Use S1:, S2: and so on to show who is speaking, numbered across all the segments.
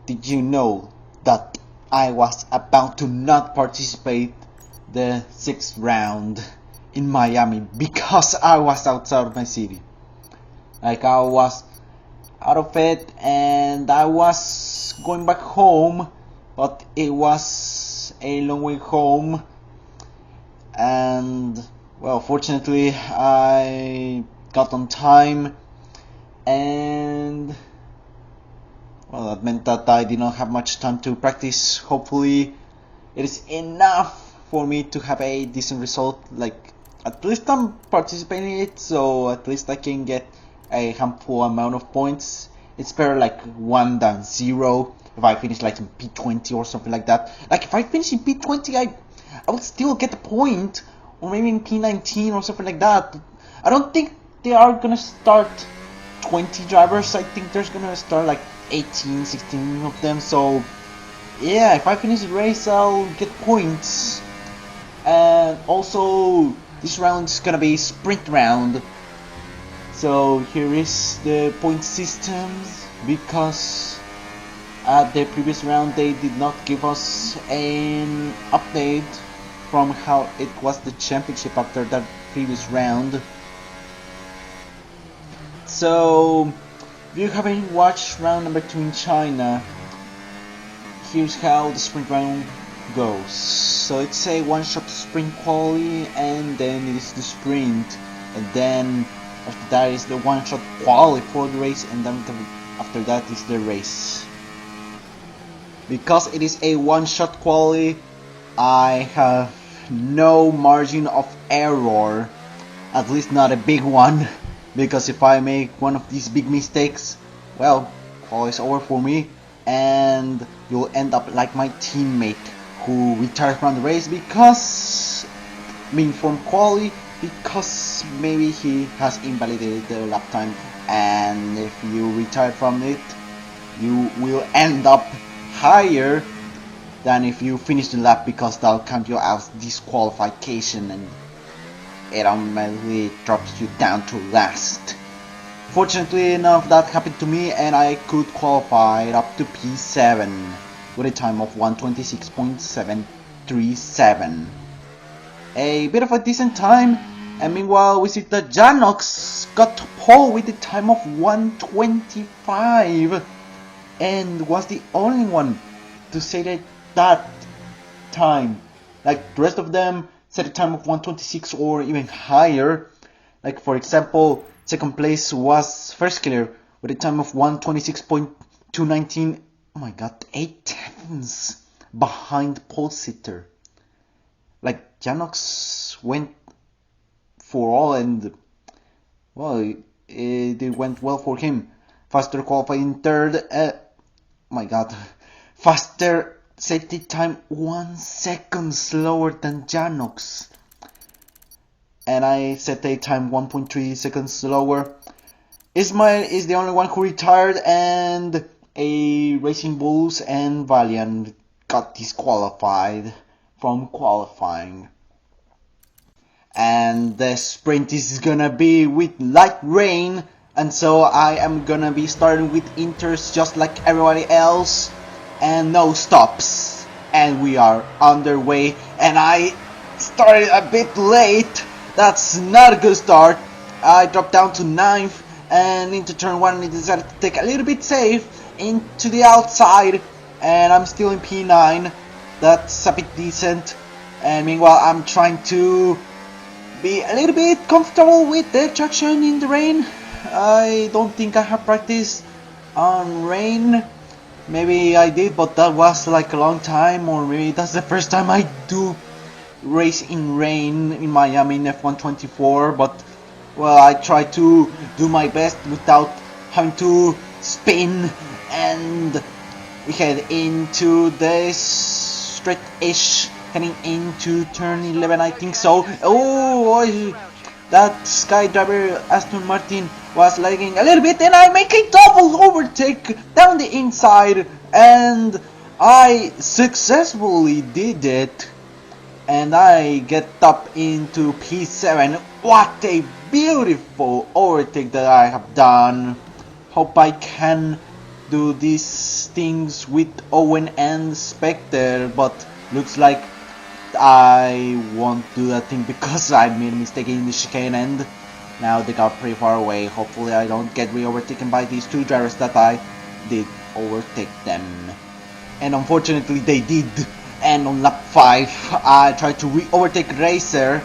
S1: Did you know that I was about to not participate the 6th round in Miami because I was outside of my city? Like, I was out of it and I was going back home, but it was a long way home, and well, fortunately I got on time, and well, that meant that I did not have much time to practice. Hopefully it is enough for me to have a decent result. Like, at least I'm participating in it, so at least I can get a handful amount of points. It's better like 1 than 0 if I finish like in P20 or something like that. Like, if I finish in P20, I will still get a point, or maybe in P19 or something like that. I don't think they are gonna start 20 drivers. I think there's gonna start like 18, 16 of them. So yeah, if I finish the race, I'll get points. And also, this round is gonna be sprint round. So here is the point systems, because at the previous round they did not give us an update from how it was the championship after that previous round. So if you haven't watched round number 2 in China, here's how the sprint round goes. So it's a one-shot sprint quali, and then it is the sprint, and then after that is the one-shot quali for the race, and then after that is the race. Because it is a one-shot quali, I have no margin of error, at least not a big one, because if I make one of these big mistakes, well, quali is over for me, and you'll end up like my teammate who retired from the race because, from quali, because maybe he has invalidated the lap time, and if you retire from it, you will end up higher than if you finish the lap, because that'll count you as disqualification and it automatically drops you down to last. Fortunately, none of that happened to me, and I could qualify up to P7 with a time of 126.737. A bit of a decent time, and meanwhile we see that Janox got pole with a time of 125 and was the only one to say that time. Like, the rest of them set a time of 126 or even higher. Like, for example, second place was First Killer with a time of 126.219. Oh my god, 8 tenths behind pole sitter. Like, Janox went for all, and well, it went well for him. Faster qualifying third. My god, Faster set the time 1 second slower than Janox, and I set a time 1.3 seconds slower. Ismail is the only one who retired, and a Racing Bulls and Valiant got disqualified from qualifying. And the sprint is gonna be with light rain, and so I am gonna be starting with inters just like everybody else, and no stops, and we are underway. And I started a bit late. That's not a good start. I dropped down to 9th, and into turn 1 I decided to take a little bit safe into the outside, and I'm still in P9. That's a bit decent. And meanwhile I'm trying to be a little bit comfortable with the traction in the rain. I don't think I have practiced on rain. Maybe I did, but that was like a long time, or maybe that's the first time I do race in rain in Miami in F124. But well, I try to do my best without having to spin, and we head into this straight-ish, heading into turn 11, I think so. Oh, that Skydriver Aston Martin was lagging a little bit, and I make a double overtake down the inside, and I successfully did it, and I get up into P7. What a beautiful overtake that I have done. Hope I can do these things with Owen and Spectre, but looks like I won't do that thing because I made a mistake in the chicane and now they got pretty far away. Hopefully I don't get re-overtaken by these two drivers that I did overtake them. And unfortunately they did. And on lap 5 I tried to re-overtake Racer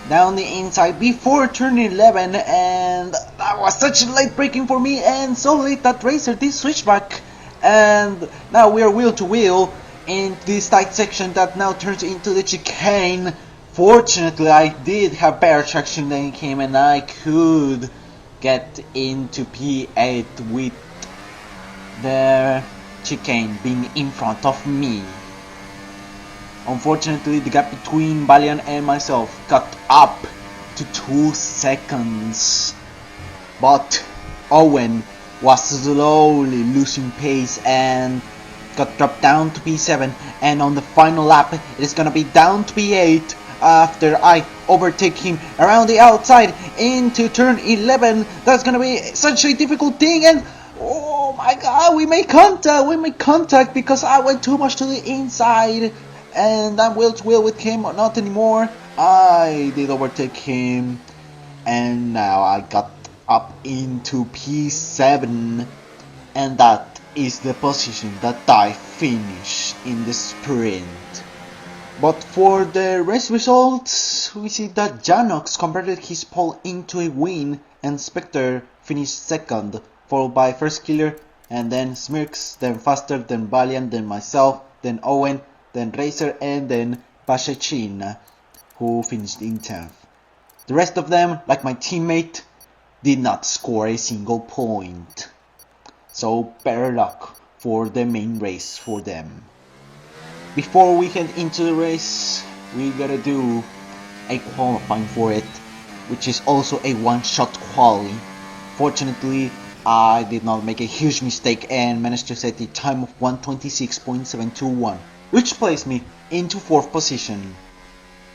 S1: down the inside before turn 11, and that was such late braking for me, and so late that Racer did switch back, and now we are wheel to wheel in this tight section that now turns into the chicane. Fortunately I did have better traction than him and I could get into P8 with the chicane being in front of me. Unfortunately, the gap between Valiant and myself got up to 2 seconds. But Owen was slowly losing pace and got dropped down to P7. And on the final lap, it is gonna be down to P8 after I overtake him around the outside into turn 11. That's gonna be such a difficult thing, and oh my god, we made contact because I went too much to the inside. And I'm wheel to wheel with him, or not anymore. I did overtake him, and now I got up into P7, and that is the position that I finished in the sprint. But for the race results, we see that Janox converted his pole into a win, and Spectre finished second, followed by First Killer, and then Smirks, then Faster, then Valiant, then myself, then Owen, then Racer, and then Pashechin, who finished in 10th. The rest of them, like my teammate, did not score a single point. So better luck for the main race for them. Before we head into the race, we gotta do a qualifying for it, which is also a one-shot quali. Fortunately, I did not make a huge mistake and managed to set a time of 1:26.721. which placed me into 4th position.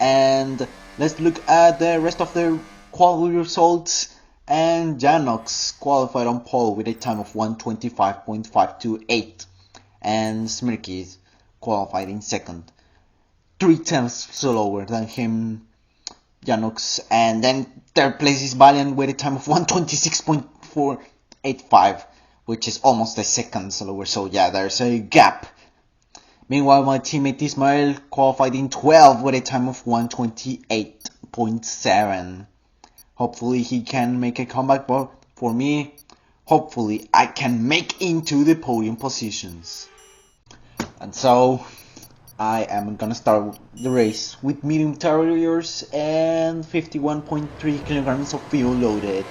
S1: And let's look at the rest of the quality results. And Janox qualified on pole with a time of 1:25.528, and Smirky qualified in second, 3/10 slower than him, Janox. And then third place is Valiant with a time of 1:26.485, which is almost a second slower. So yeah, there's a gap. Meanwhile, my teammate Ismael qualified in 12th with a time of 1:28.7. Hopefully he can make a comeback, but for me, hopefully I can make into the podium positions. And so, I am gonna start the race with medium tires and 51.3 kilograms of fuel loaded.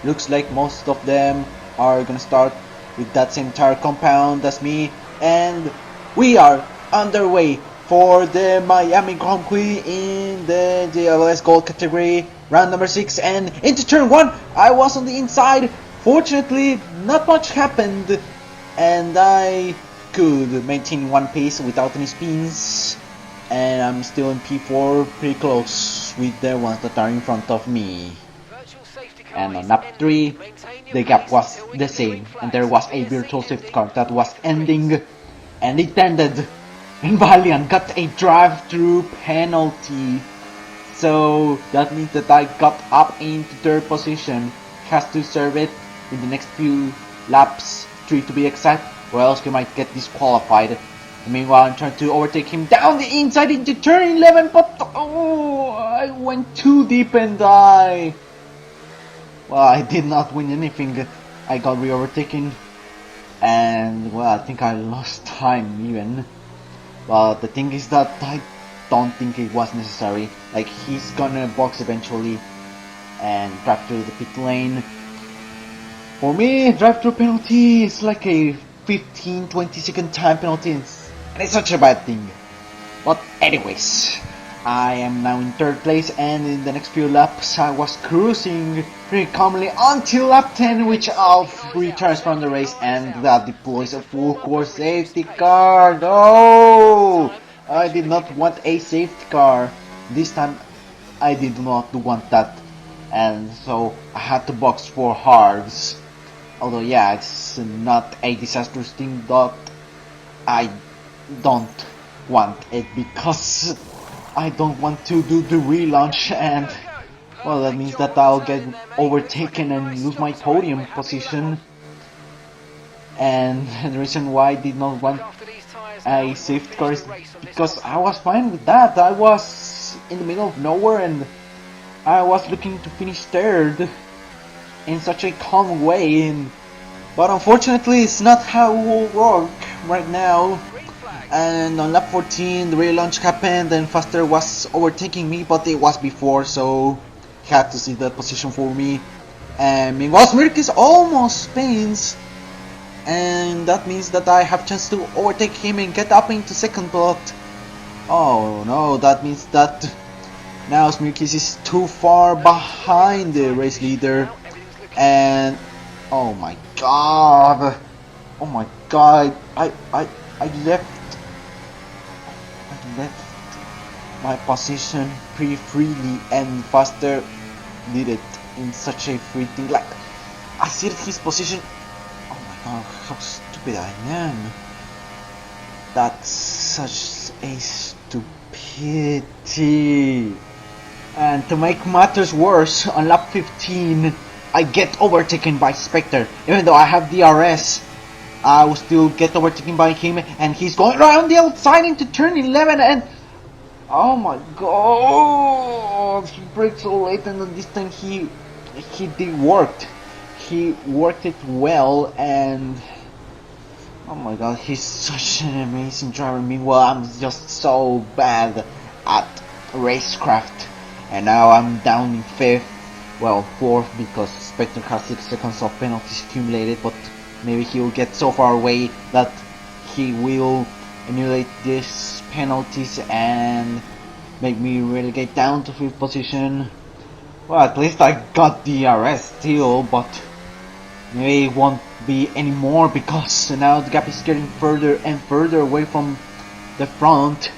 S1: Looks like most of them are gonna start with that same tire compound as me, and we are underway for the Miami Grand Prix in the GLS Gold category, round number 6, and into turn 1. I was on the inside. Fortunately, not much happened, and I could maintain one pace without any spins, and I'm still in P4, pretty close with the ones that are in front of me. And on lap 3, the gap was the same, and there was a virtual safety car that was ending, and it ended, and Valiant got a drive-through penalty. So that means that I got up into 3rd position. Has to serve it in the next few laps, 3 to be exact, or else we might get disqualified. And meanwhile, I'm trying to overtake him down the inside into turn 11, but oh, I went too deep and I did not win anything. I got re-overtaken, and well, I think I lost time even. But the thing is that I don't think it was necessary. Like, he's gonna box eventually and drive through the pit lane. For me, drive-through penalty is like a 15-20 second time penalty, and it's such a bad thing. But anyways, I am now in 3rd place, and in the next few laps I was cruising pretty calmly until lap 10, which Alf returns from the race and that deploys a full course safety car. No! I did not want a safety car. This time I did not want that, and so I had to box for hards. Although yeah, it's not a disastrous thing, but I don't want it because I don't want to do the relaunch, and well, that means that I'll get overtaken and lose my podium position. And the reason why I did not want a safety car is because I was fine with that. I was in the middle of nowhere and I was looking to finish third in such a calm way, but unfortunately it's not how it will work right now. And on lap 14 the relaunch happened and Faster was overtaking me, but it was before, so he had to see the position for me. And meanwhile Smirk almost spins, and that means that I have chance to overtake him and get up into second, but oh no, that means that now Smirkis is too far behind the race leader. And oh my god, I left my position pretty freely, and Faster did it in such a free thing. Like, I see his position. Oh my god, how stupid I am. That's such a stupidity. And to make matters worse, on lap 15 I get overtaken by Spectre. Even though I have DRS, I will still get overtaken by him, and he's going around the outside into turn 11, and oh my god, he braked so late, and this time he worked it well, and oh my god, he's such an amazing driver. Meanwhile, I'm just so bad at racecraft, and now I'm down in 5th, well 4th, because Spectre has 6 seconds of penalties accumulated, but maybe he will get so far away that he will emulate these penalties and make me relegate down to 5th position. Well, at least I got DRS still, but maybe it won't be anymore because now the gap is getting further and further away from the front.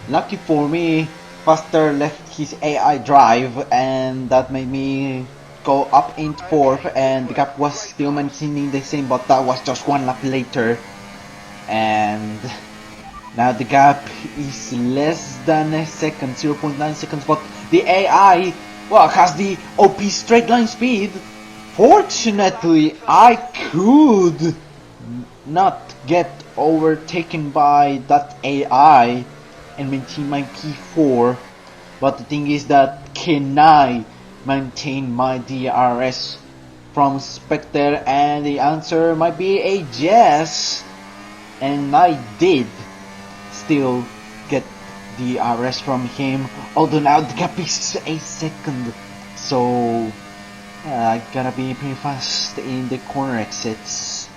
S1: Lucky for me, Faster left his AI drive, and that made me go up into 4th, and the gap was still maintaining the same, but that was just 1 lap later. And now the gap is less than a second, 0.9 seconds, but the AI, well, has the OP straight line speed. Fortunately, I could not get overtaken by that AI and maintain my P4, but the thing is that can I maintain my DRS from Spectre? And the answer might be a yes, and I did still get DRS from him, although now the gap is a second, so I gotta be pretty fast in the corner exits.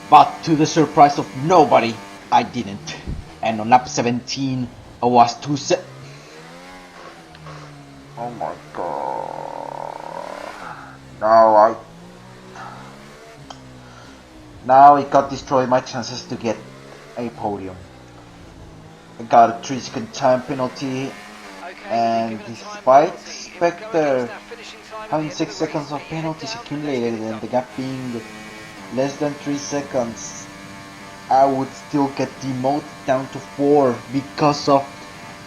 S1: But to the surprise of nobody, I didn't. And on lap 17, I was oh my god. Now it got destroyed my chances to get a podium. I got a 3-second time penalty, and despite Spectre having 6 seconds of penalties accumulated and the gap being less than 3 seconds, I would still get demoted down to 4 because of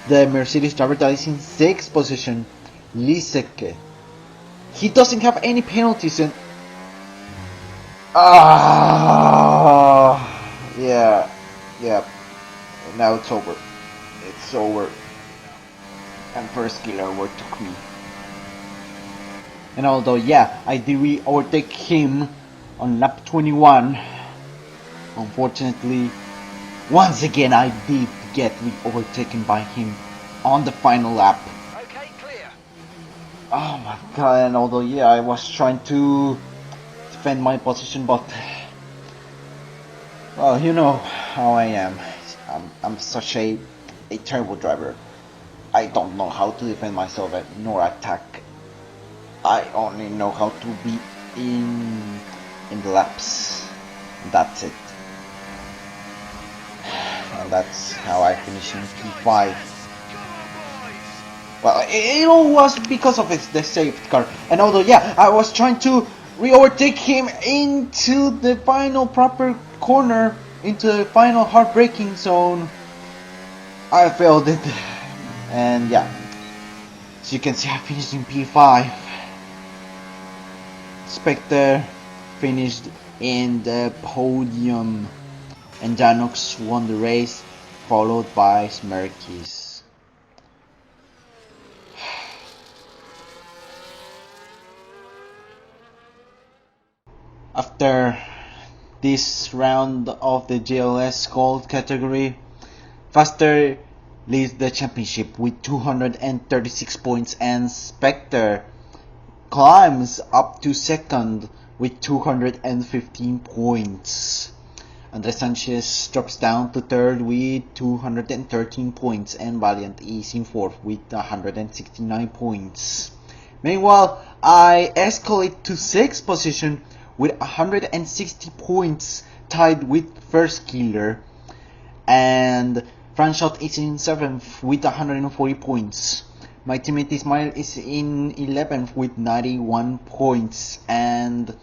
S1: the Mercedes driver that is in 6th position, Liseke. He doesn't have any penalties, and yeah, now it's over. It's over. And first killer over took me. And although yeah, I did overtake him on lap 21, unfortunately, once again I did get overtaken by him on the final lap.
S2: Okay, clear.
S1: Oh my god, and although yeah, I was trying to defend my position, but well, you know how I am. I'm such a terrible driver. I don't know how to defend myself nor attack. I only know how to be in the laps. That's it. And that's how I finished in P5. Well, it all was because of the safety car. And although yeah, I was trying to We overtake him into the final proper corner, into the final heartbreaking zone. I failed it, and yeah, as you can see, I finished in P5. Spectre finished in the podium, and Janox won the race, followed by Smerkis. After this round of the GLS Gold category, Faster leads the championship with 236 points, and Spectre climbs up to second with 215 points. Andres Sanchez drops down to third with 213 points, and Valiant is in fourth with 169 points. Meanwhile, I escalate to sixth position with 160 points, tied with First Killer, and Franshot is in 7th with 140 points. My teammate Ismail is in 11th with 91 points, and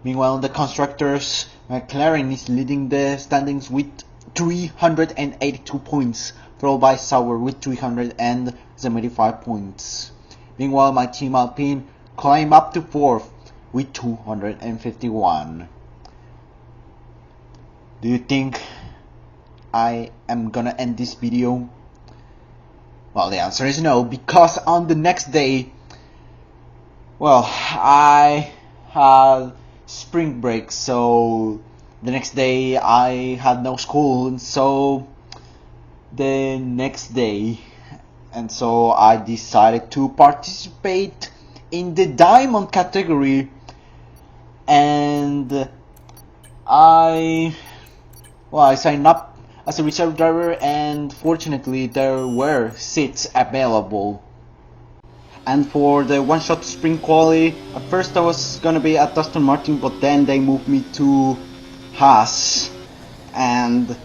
S1: meanwhile the constructors, McLaren is leading the standings with 382 points, followed by Sauber with 375 points. Meanwhile my team Alpine climb up to 4th with 251. Do you think I am gonna end this video? Well, the answer is no, because on the next day, well, I had spring break, so the next day I had no school, so the next day, and so I decided to participate in the diamond category, and I signed up as a reserve driver, and fortunately there were seats available. And for the one-shot sprint quali, at first I was gonna be at Aston Martin, but then they moved me to Haas, and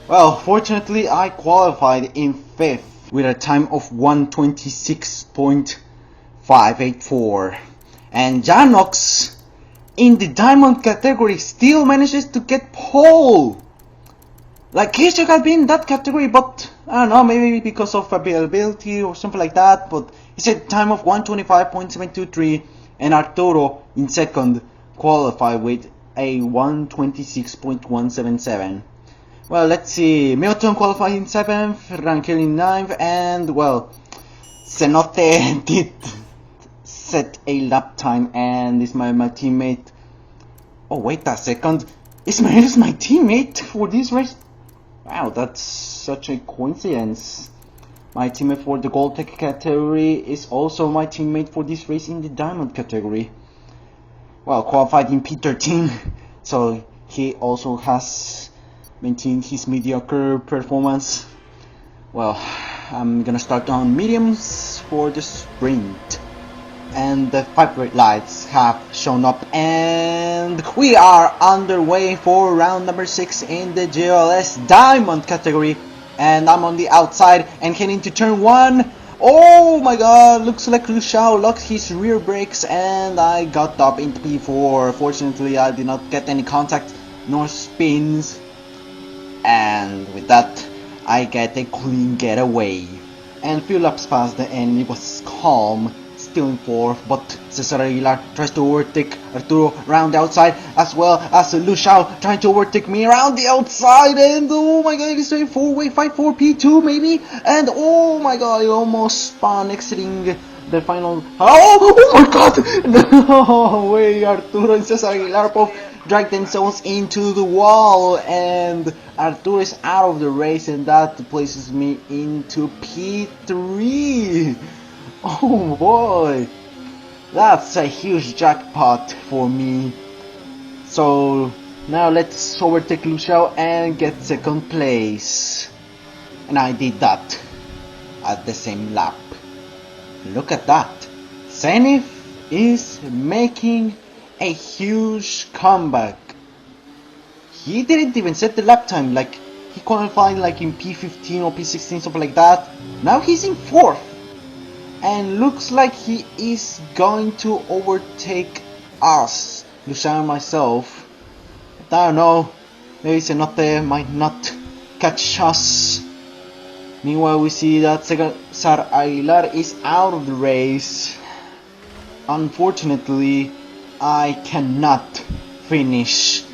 S1: well, fortunately I qualified in 5th with a time of 1:26.584, and Janox in the diamond category still manages to get pole. Like, he should have been in that category, but I don't know, maybe because of availability or something like that, but he said time of 1:25.723, and Arturo in second qualified with a 1:26.177. Well, let's see, Milton qualified in 7th, Rankel in 9th, and well, Cenote did set a lap time, and is my teammate. Oh, wait a second, Ismail is my teammate for this race? Wow, that's such a coincidence. My teammate for the gold tech category is also my teammate for this race in the diamond category. Well, qualified in P13, so he also has maintained his mediocre performance. Well, I'm gonna start on mediums for the sprint. And the 5 red lights have shown up, and we are underway for round number 6 in the GLS Diamond category, and I'm on the outside and heading to turn 1. Oh my god, looks like Lu Xiao locked his rear brakes, and I got up into P4. Fortunately I did not get any contact nor spins, and with that I get a clean getaway. And few laps past the end, it was calm, still in 4th, but Cesar Aguilar tries to overtake Arturo around the outside, as well as Lu Xiao trying to overtake me around the outside, and oh my god, he's doing 4-way fight for P2 maybe, and oh my god, he almost spun exiting the final. Oh my god, no way, Arturo and Cesar Aguilar both drag themselves into the wall, and Arturo is out of the race, and that places me into P3. Oh boy, that's a huge jackpot for me. So now let's overtake Lu Xiao and get second place. And I did that at the same lap. Look at that. Zenith is making a huge comeback. He didn't even set the lap time, like he qualified like in P15 or P16, something like that. Now he's in 4th. And looks like he is going to overtake us. Lucian and myself. I don't know, maybe Cenote might not catch us. Meanwhile, we see that Cesar Aguilar is out of the race. Unfortunately, I cannot finish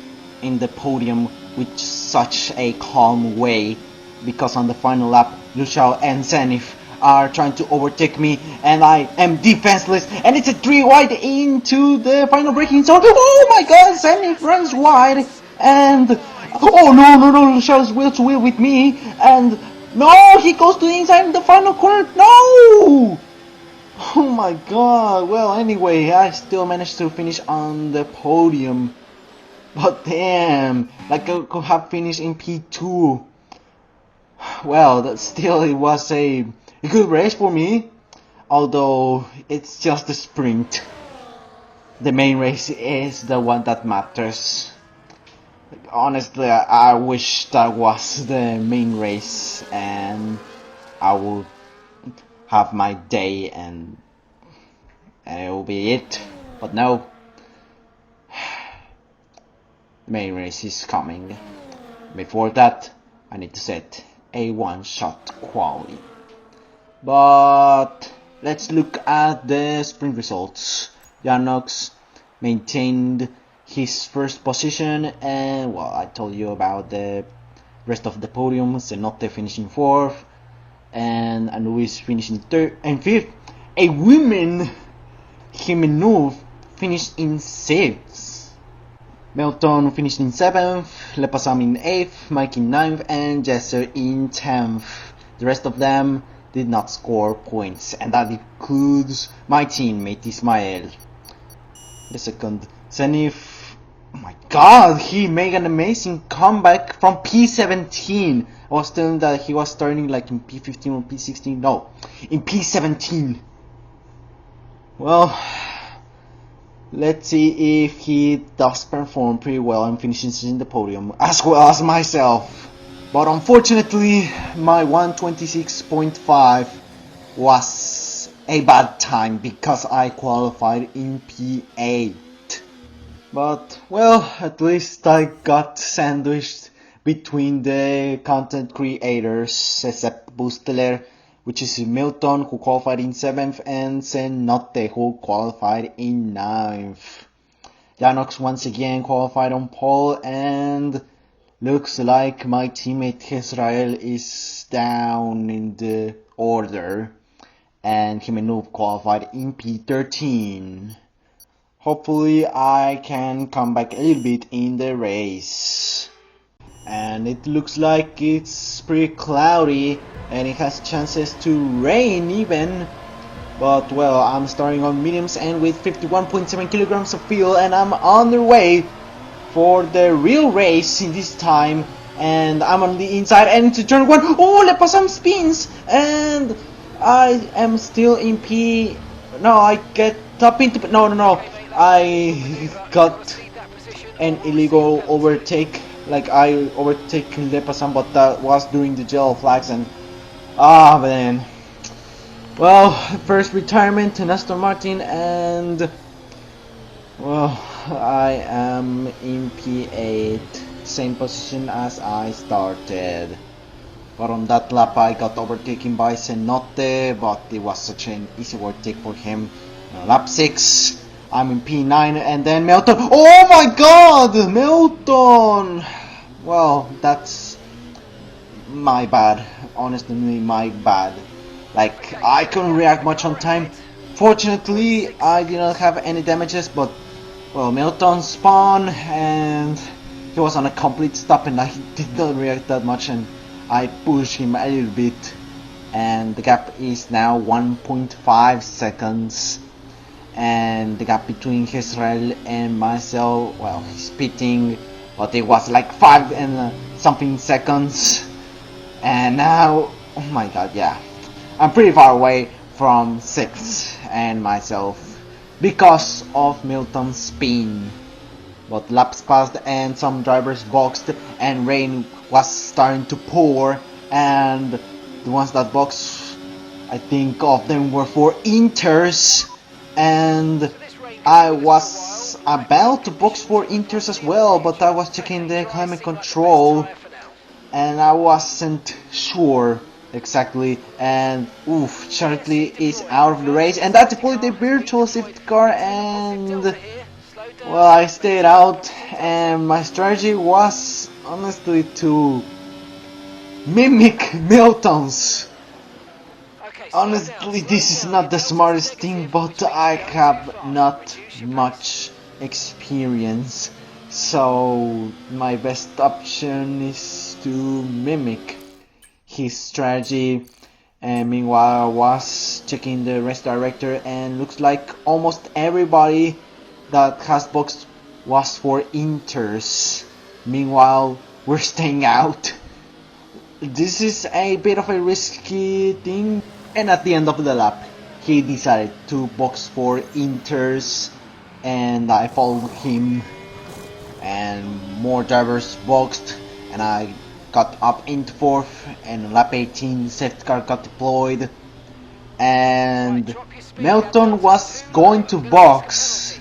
S1: in the podium with such a calm way, because on the final lap, Luciao and Zenith are trying to overtake me, and I am defenseless, and it's a 3 wide into the final braking zone. Oh my god, Zenith runs wide, and oh no, Luciao's wheel to wheel with me, and no, he goes to the inside in the final corner. No! Oh my god. Well, anyway, I still managed to finish on the podium. But damn, like I could have finished in P2. Well, that still it was a good race for me. Although it's just a sprint. The main race is the one that matters. Honestly, I wish that was the main race and I would have my day and it will be it. But no, the main race is coming. Before that, I need to set a one-shot quality. But let's look at the sprint results. Janox maintained his first position, and well, I told you about the rest of the podium. Cenote finishing 4th, and Anubis finishing 3rd and 5th. A woman, Jimenez, finished in 6th. Melton finished in 7th, Lepasam in 8th, Mike in 9th, and Jesser in 10th. The rest of them did not score points, and that includes my teammate Ismael. The second, Zenith. Oh my god, he made an amazing comeback from P17. I was telling that he was starting like in P15 or P16. No, in P17. Well, let's see if he does perform pretty well and finishes in the podium as well as myself. But unfortunately, my 126.5 was a bad time because I qualified in P8. But, well, at least I got sandwiched between the content creators, except Busteler, which is Milton, who qualified in 7th, and Cenote, who qualified in 9th. Janox once again qualified on pole, and looks like my teammate Israel is down in the order, and Jimenez qualified in P13. Hopefully I can come back a little bit in the race. And it looks like it's pretty cloudy and it has chances to rain even. But well, I'm starting on mediums and with 51.7 kilograms of fuel, and I'm on the way for the real race in this time. And I'm on the inside and into turn 1. Oh, Lepasam spins, and I am still in P. No, I get up into. No. I got an illegal overtake. Like I overtake Lepasam, but that was during the yellow flags, and man. Well, first retirement to Aston Martin, and well, I am in P8, same position as I started. But on that lap I got overtaken by Cenote, but it was such an easy overtake for him. Lap 6, I'm in P9, and then Melton. Oh my god, Melton! Well, that's my bad, honestly my bad. Like, I couldn't react much on time. Fortunately, I did not have any damages, but well, Milton spun and he was on a complete stop, and I did not react that much, and I pushed him a little bit, and the gap is now 1.5 seconds, and the gap between Israel and myself, well, he's pitting, but it was like 5 and something seconds, and now, oh my god, yeah, I'm pretty far away from 6 and myself because of Milton's spin. But laps passed and some drivers boxed, and rain was starting to pour, and the ones that boxed, I think of them were for Inters, and I about to box for Inters as well, but I was checking the climate control and I wasn't sure exactly, and oof, Charlie is out of the race, and that's fully the virtual safety car, and well, I stayed out, and my strategy was honestly to mimic Milton's. Honestly, this is not the smartest thing, but I have not much experience, so my best option is to mimic his strategy. And meanwhile, I was checking the race director, and looks like almost everybody that has boxed was for Inters. Meanwhile, we're staying out. This is a bit of a risky thing. And at the end of the lap, he decided to box for Inters, and I followed him, and more drivers boxed, and I got up into 4th, and lap 18 safety car got deployed, and Melton was going to box,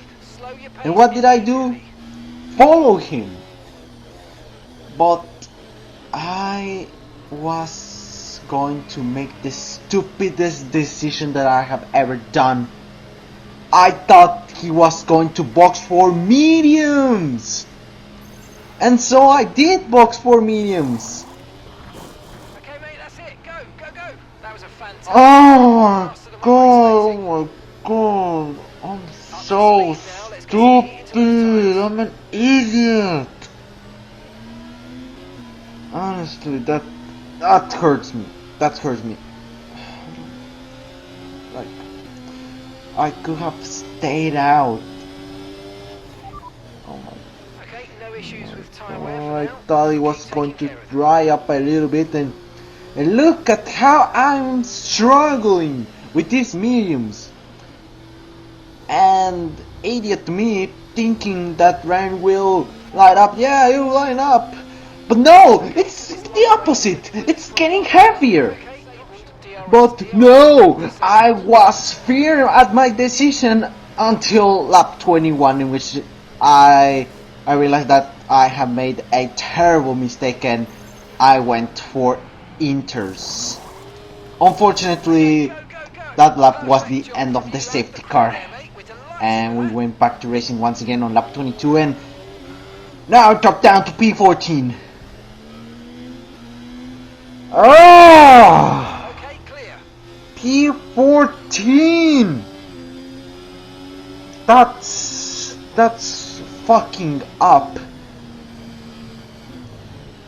S1: and what did I do? Follow him. But I was going to make the stupidest decision that I have ever done. I thought he was going to box for mediums, and so I did box for mediums.
S2: Okay, mate, that's it. Go, go, go. That was a fantastic.
S1: Oh my god, I'm so stupid. I'm an idiot. Honestly, that hurts me. That hurts me. Like, I could have stayed out. Oh my.
S2: Okay, no issues with time.
S1: I thought it was going to dry up a little bit, and look at how I'm struggling with these mediums. And idiot me thinking that Ryan will light up. Yeah, he'll line up. But no, it's the opposite. It's getting heavier. But no, I was firm at my decision until lap 21, in which I realized that I have made a terrible mistake, and I went for Inters. Unfortunately, that lap was the end of the safety car, and we went back to racing once again on lap 22, and now dropped down to P14. Oh!
S2: Okay, clear.
S1: P14. That's fucking up.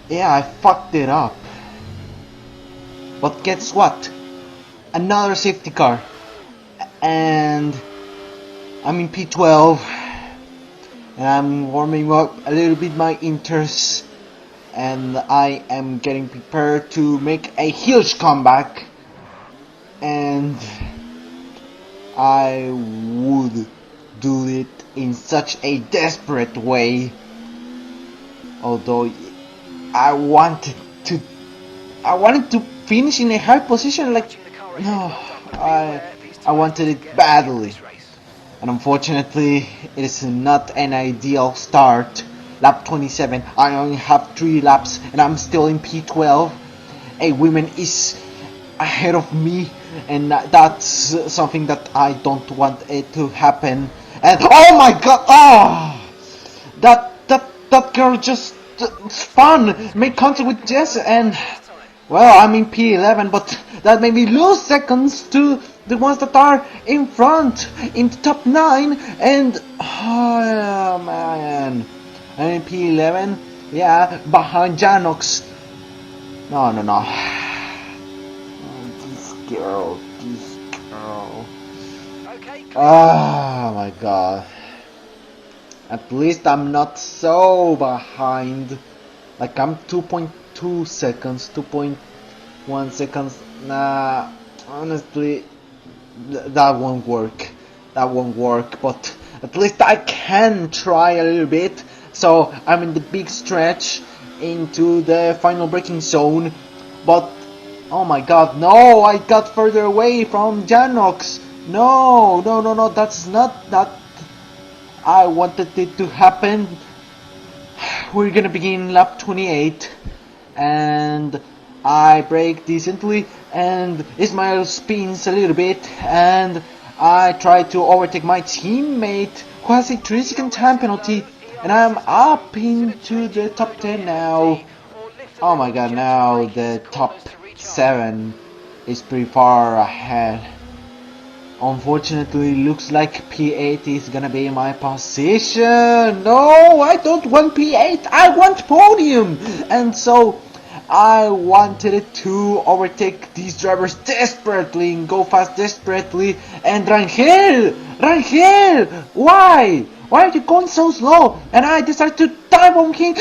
S1: Yeah, I fucked it up. But guess what? Another safety car, and I'm in P12, and I'm warming up a little bit my Inters, and I am getting prepared to make a huge comeback, and I would do it in such a desperate way, although I wanted to finish in a high position. Like, no, I wanted it badly, and unfortunately it is not an ideal start. Lap 27, I only have 3 laps and I'm still in P12. A woman is ahead of me, and that's something that I don't want it to happen. And oh my god, that girl just spun, made contact with Jess, and well, I'm in P11, but that made me lose seconds to the ones that are in front, in the top 9, and oh man, I'm in P11, yeah, behind Janox. No. Oh, this girl. Oh my god. At least I'm not so behind. Like, I'm 2.2 seconds, 2.1 seconds. Nah, honestly, that won't work. But at least I can try a little bit. So I'm in the big stretch into the final braking zone. But oh my god, no, I got further away from Janox. No, that's not that. I wanted it to happen. We're gonna begin lap 28, and I brake decently, and Ismail spins a little bit, and I try to overtake my teammate who has a 3-second time penalty, and I'm up into the top 10 now. Oh my god, now the top 7 is pretty far ahead. Unfortunately, looks like P8 is gonna be my position. No, I don't want P8, I want podium. And so I wanted to overtake these drivers desperately and go fast desperately. And Rangel, why? Why are you going so slow? And I decided to dive on him,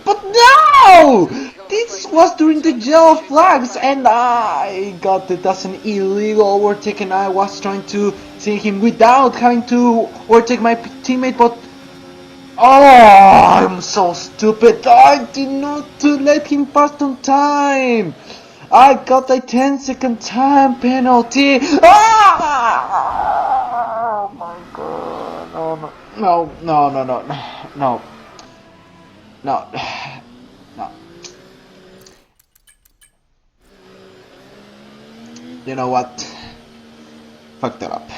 S1: but no! This was during the yellow flags, and I got it as an illegal overtake, and I was trying to see him without having to overtake my teammate, but oh, I'm so stupid. I did not to let him pass on time. I got a 10-second time penalty. Ah! Oh my god. No. You know what? Fuck that up.